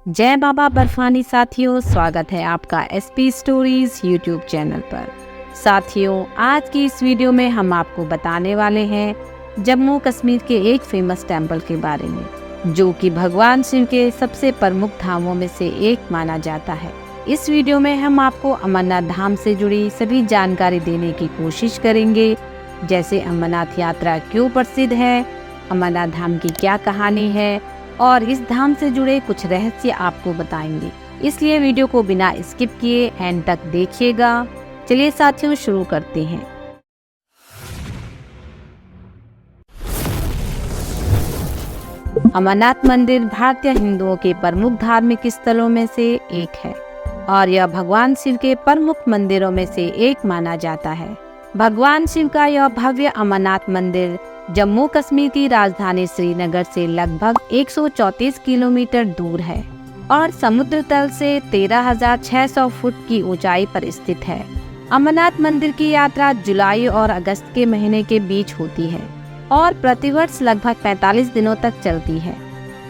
जय बाबा बर्फानी साथियों, स्वागत है आपका एसपी स्टोरीज यूट्यूब चैनल पर। साथियों, आज की इस वीडियो में हम आपको बताने वाले हैं जम्मू कश्मीर के एक फेमस टेंपल के बारे में, जो कि भगवान शिव के सबसे प्रमुख धामों में से एक माना जाता है। इस वीडियो में हम आपको अमरनाथ धाम से जुड़ी सभी जानकारी देने की कोशिश करेंगे, जैसे अमरनाथ यात्रा क्यों प्रसिद्ध है, अमरनाथ धाम की क्या कहानी है और इस धाम से जुड़े कुछ रहस्य आपको बताएंगे। इसलिए वीडियो को बिना स्किप किए एंड तक देखिएगा। चलिए साथियों, शुरू करते हैं। अमरनाथ मंदिर भारतीय हिंदुओं के प्रमुख धार्मिक स्थलों में से एक है और यह भगवान शिव के प्रमुख मंदिरों में से एक माना जाता है। भगवान शिव का यह भव्य अमरनाथ मंदिर जम्मू कश्मीर की राजधानी श्रीनगर से लगभग 134 किलोमीटर दूर है और समुद्र तल से 13,600 फुट की ऊंचाई पर स्थित है। अमरनाथ मंदिर की यात्रा जुलाई और अगस्त के महीने के बीच होती है और प्रतिवर्ष लगभग 45 दिनों तक चलती है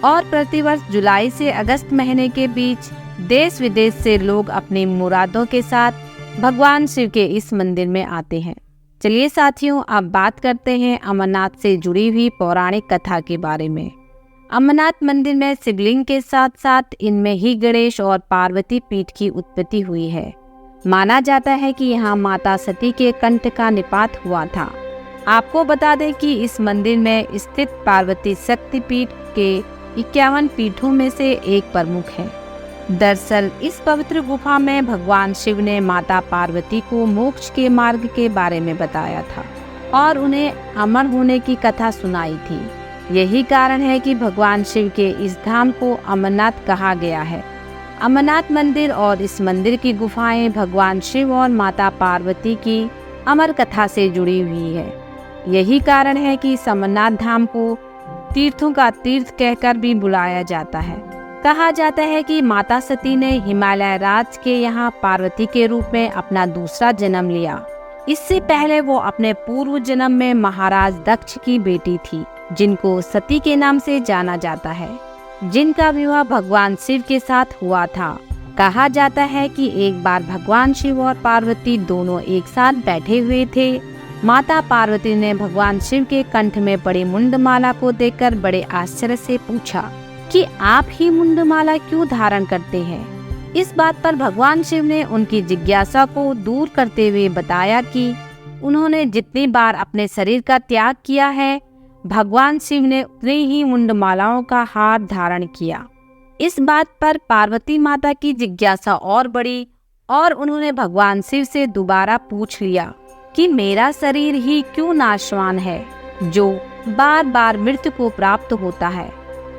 और प्रतिवर्ष जुलाई से अगस्त महीने के बीच देश विदेश से लोग अपनी मुरादों के साथ भगवान शिव के इस मंदिर में आते हैं। चलिए साथियों, अब बात करते हैं अमरनाथ से जुड़ी हुई पौराणिक कथा के बारे में। अमरनाथ मंदिर में शिवलिंग के साथ साथ इनमें ही गणेश और पार्वती पीठ की उत्पत्ति हुई है। माना जाता है कि यहाँ माता सती के कंठ का निपात हुआ था। आपको बता दें कि इस मंदिर में स्थित पार्वती शक्ति पीठ के 51 पीठों में से एक प्रमुख है। दरअसल इस पवित्र गुफा में भगवान शिव ने माता पार्वती को मोक्ष के मार्ग के बारे में बताया था और उन्हें अमर होने की कथा सुनाई थी। यही कारण है कि भगवान शिव के इस धाम को अमरनाथ कहा गया है। अमरनाथ मंदिर और इस मंदिर की गुफाएं भगवान शिव और माता पार्वती की अमर कथा से जुड़ी हुई है। यही कारण है कि इस अमरनाथ धाम को तीर्थों का तीर्थ कहकर भी बुलाया जाता है। कहा जाता है कि माता सती ने हिमालय राज के यहाँ पार्वती के रूप में अपना दूसरा जन्म लिया। इससे पहले वो अपने पूर्व जन्म में महाराज दक्ष की बेटी थी, जिनको सती के नाम से जाना जाता है, जिनका विवाह भगवान शिव के साथ हुआ था। कहा जाता है कि एक बार भगवान शिव और पार्वती दोनों एक साथ बैठे हुए थे। माता पार्वती ने भगवान शिव के कंठ में पड़ी मुंडमाला को देखकर बड़े आश्चर्य से पूछा कि आप ही मुंडमाला क्यों धारण करते हैं। इस बात पर भगवान शिव ने उनकी जिज्ञासा को दूर करते हुए बताया कि उन्होंने जितनी बार अपने शरीर का त्याग किया है, भगवान शिव ने उतनी ही मुंडमालाओं का हार धारण किया। इस बात पर पार्वती माता की जिज्ञासा और बढ़ी और उन्होंने भगवान शिव से दोबारा पूछ लिया कि मेरा शरीर ही क्यों नाशवान है, जो बार बार मृत्यु को प्राप्त होता है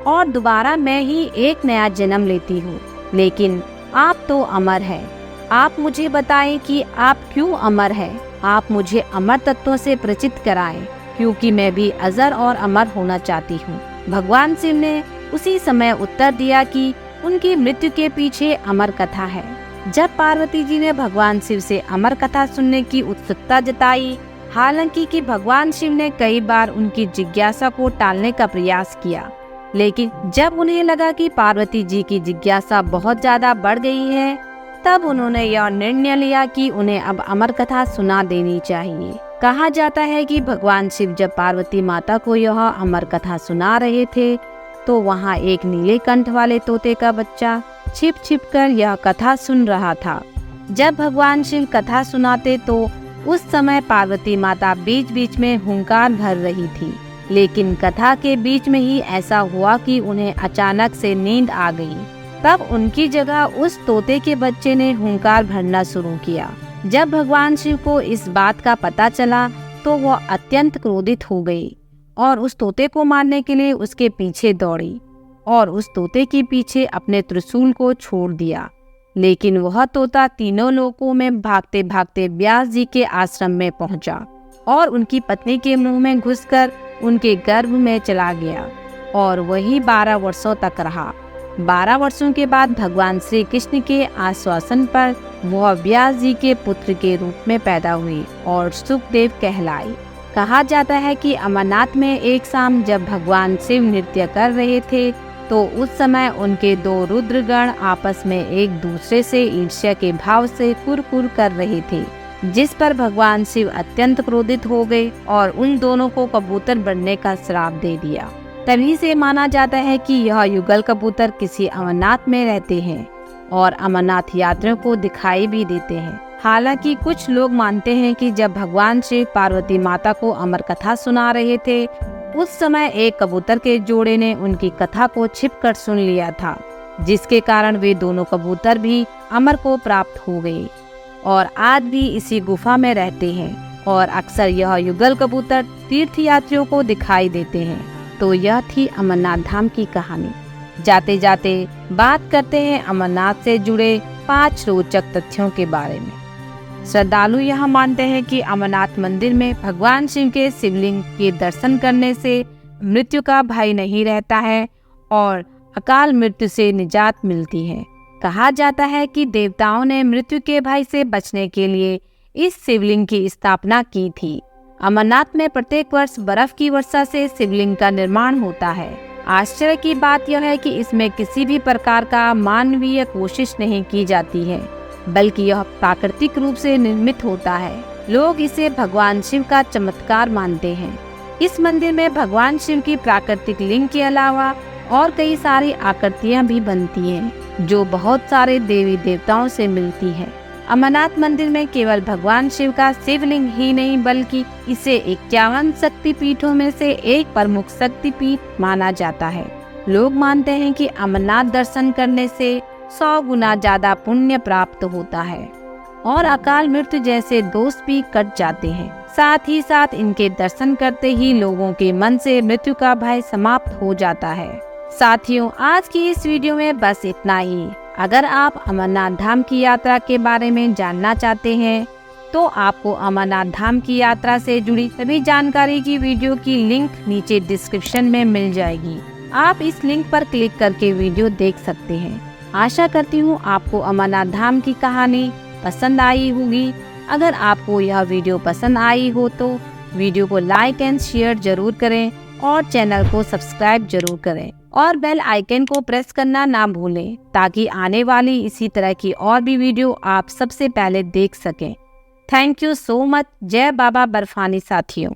और दोबारा मैं ही एक नया जन्म लेती हूँ, लेकिन आप तो अमर हैं। आप मुझे बताएं कि आप क्यों अमर हैं। आप मुझे अमर तत्वों से परिचित कराएं, क्योंकि मैं भी अजर और अमर होना चाहती हूँ। भगवान शिव ने उसी समय उत्तर दिया कि उनकी मृत्यु के पीछे अमर कथा है। जब पार्वती जी ने भगवान शिव से अमर कथा सुनने की उत्सुकता जताई, हालांकि कि भगवान शिव ने कई बार उनकी जिज्ञासा को टालने का प्रयास किया, लेकिन जब उन्हें लगा कि पार्वती जी की जिज्ञासा बहुत ज्यादा बढ़ गई है, तब उन्होंने यह निर्णय लिया कि उन्हें अब अमर कथा सुना देनी चाहिए। कहा जाता है कि भगवान शिव जब पार्वती माता को यह अमर कथा सुना रहे थे, तो वहाँ एक नीले कंठ वाले तोते का बच्चा छिप छिप कर यह कथा सुन रहा था। जब भगवान शिव कथा सुनाते तो उस समय पार्वती माता बीच बीच में हुंकार भर रही थी, लेकिन कथा के बीच में ही ऐसा हुआ कि उन्हें अचानक से नींद आ गई। तब उनकी जगह उस तोते के बच्चे ने हुंकार भरना शुरू किया। जब भगवान शिव को इस बात का पता चला तो वह अत्यंत क्रोधित हो गई और उस तोते को मारने के लिए उसके पीछे दौड़ी और उस तोते के पीछे अपने त्रिशूल को छोड़ दिया। लेकिन वह तोता तीनों लोकों में भागते भागते व्यास जी के आश्रम में पहुंचा और उनकी पत्नी के मुंह में घुसकर उनके गर्भ में चला गया और वही 12 वर्षों तक रहा। 12 वर्षों के बाद भगवान श्री कृष्ण के आश्वासन पर वह व्यास जी के पुत्र के रूप में पैदा हुई और सुखदेव कहलाई। कहा जाता है कि अमरनाथ में एक शाम जब भगवान शिव नृत्य कर रहे थे तो उस समय उनके दो रुद्रगण आपस में एक दूसरे से ईर्ष्या के भाव से कुरकुर कर रहे थे, जिस पर भगवान शिव अत्यंत क्रोधित हो गए और उन दोनों को कबूतर बनने का श्राप दे दिया। तभी से माना जाता है कि यह युगल कबूतर किसी अमरनाथ में रहते हैं और अमरनाथ यात्रियों को दिखाई भी देते हैं। हालांकि कुछ लोग मानते हैं कि जब भगवान शिव पार्वती माता को अमर कथा सुना रहे थे, उस समय एक कबूतर के जोड़े ने उनकी कथा को छिपकर सुन लिया था, जिसके कारण वे दोनों कबूतर भी अमर को प्राप्त हो गए और आज भी इसी गुफा में रहते हैं और अक्सर यह युगल कबूतर तीर्थयात्रियों को दिखाई देते हैं। तो यह थी अमरनाथ धाम की कहानी। जाते जाते बात करते हैं अमरनाथ से जुड़े 5 रोचक तथ्यों के बारे में। श्रद्धालु यह मानते हैं कि अमरनाथ मंदिर में भगवान शिव के शिवलिंग के दर्शन करने से मृत्यु का भय नहीं रहता है और अकाल मृत्यु से निजात मिलती है। कहा जाता है कि देवताओं ने मृत्यु के भय से बचने के लिए इस शिवलिंग की स्थापना की थी। अमरनाथ में प्रत्येक वर्ष बर्फ की वर्षा से शिवलिंग का निर्माण होता है। आश्चर्य की बात यह है कि इसमें किसी भी प्रकार का मानवीय कोशिश नहीं की जाती है, बल्कि यह प्राकृतिक रूप से निर्मित होता है। लोग इसे भगवान शिव का चमत्कार मानते हैं। इस मंदिर में भगवान शिव की प्राकृतिक लिंग के अलावा और कई सारी आकृतियां भी बनती हैं, जो बहुत सारे देवी देवताओं से मिलती है। अमरनाथ मंदिर में केवल भगवान शिव का शिवलिंग ही नहीं, बल्कि इसे 51 शक्तिपीठों में से एक प्रमुख शक्तिपीठ माना जाता है। लोग मानते हैं कि अमरनाथ दर्शन करने से 100 गुना ज्यादा पुण्य प्राप्त होता है और अकाल मृत्यु जैसे दोष भी कट जाते हैं। साथ ही साथ इनके दर्शन करते ही लोगों के मन से मृत्यु का भय समाप्त हो जाता है। साथियों, आज की इस वीडियो में बस इतना ही। अगर आप अमरनाथ धाम की यात्रा के बारे में जानना चाहते हैं तो आपको अमरनाथ धाम की यात्रा से जुड़ी सभी जानकारी की वीडियो की लिंक नीचे डिस्क्रिप्शन में मिल जाएगी। आप इस लिंक पर क्लिक करके वीडियो देख सकते हैं। आशा करती हूँ आपको अमरनाथ धाम की कहानी पसंद आई होगी। अगर आपको यह वीडियो पसंद आई हो तो वीडियो को लाइक एंड शेयर जरूर करें और चैनल को सब्सक्राइब जरूर करें और बेल आइकन को प्रेस करना ना भूलें, ताकि आने वाली इसी तरह की और भी वीडियो आप सबसे पहले देख सकें। Thank you so much. जय बाबा बर्फानी साथियों।